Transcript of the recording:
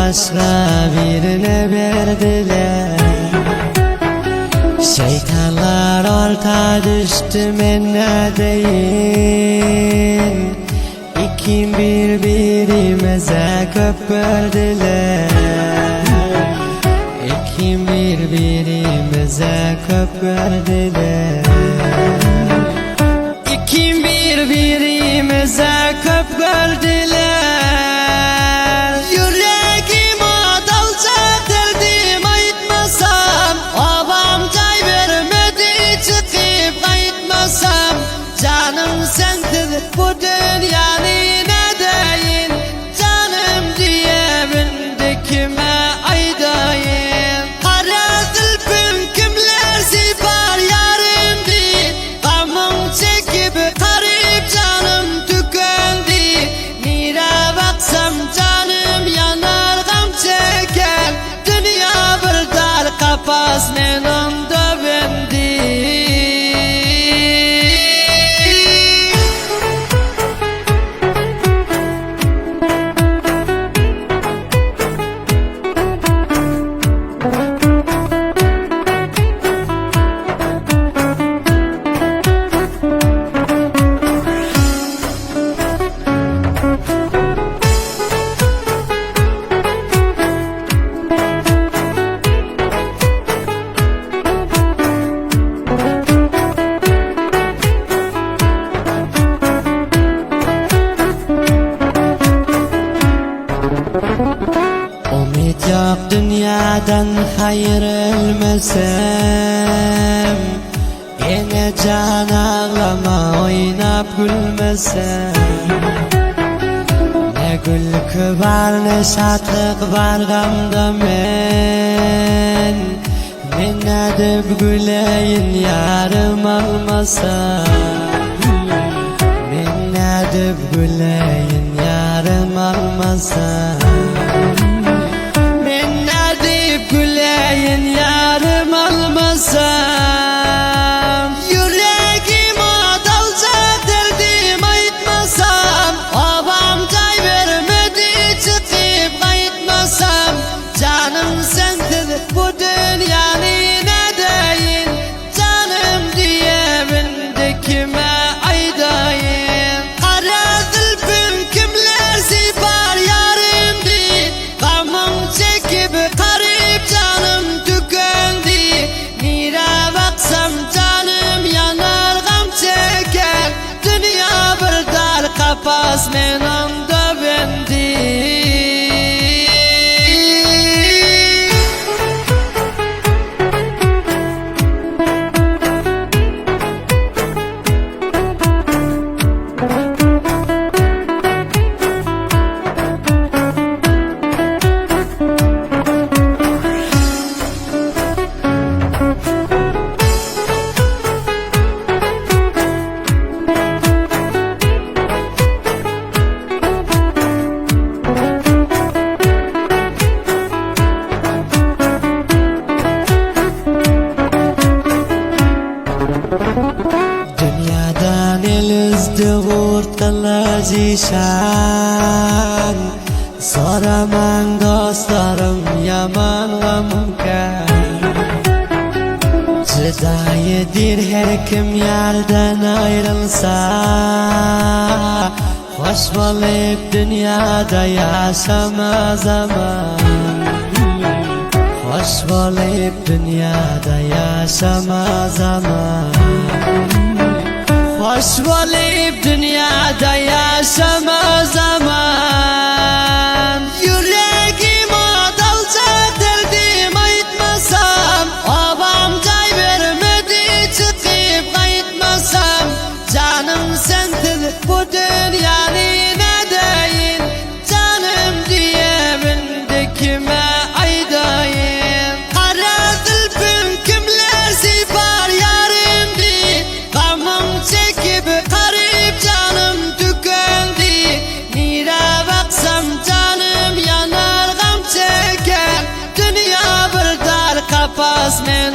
başka birine verdiler. Şeytanlar orta düştü men ne deyin. İkim birbirimize köpürdüler. İkim birbirimize köpürdüler. İkim birbirimize köpürdüler. Yüreğim adalca derdim aytmasam, babam cay vermedi çıkıp aytmasam. Canım sendir bu dünyanın ne deyin, canım diye bindi kime aydayım. Kara zülfüm kimler sipar yarım değil, gamım çekip garip canım tükendi. Nire baksam canım yanar gam çeker, dünya bir dar kapas men onda bendi. Umid yok dünyadan ayrılmasam, yine can ağlama oynap gülmesem. Ne gülkü var ne şadlık var gamda men. Men edip güleyin yarım almasam. Men edip güleyin yarım almasam. Güleyin yarım almasam. Yüreğim adalca derdim aytmasam, babam cay vermedi çıkıp aytmasam. Canım sendir bu dünyanın ne deyin, canım diye bindi kime aydayım. Kara zülfüm kimler sipar yarım değil, gamım çekip canım tükendi. Nire baksam canım yanar gam çeker, dünya bir dar kapas men onda bendi. Dünyadan el üzdü kurtlar zişan, soraman dostlarım yaman gamken. Cıdayıdır her kim yerden ayrılsa, hoş bulup dünyada yaşama zaman. Hoş bulup dünyada yaşama zaman. Hoş bulup dünyada yaşama zaman. Yüreğim adalca derdim aytmasam, babam cay vermedi çıkıp aytmasam. Canım sendir bu dünyanın ne deyin, canım diye bindi kime aydayım. Kara zülfüm kimler sipar yarım değil, gamım çekip garip canım tükendi. Nire baksam canım yanar gam çeker, dünya bir dar kapas men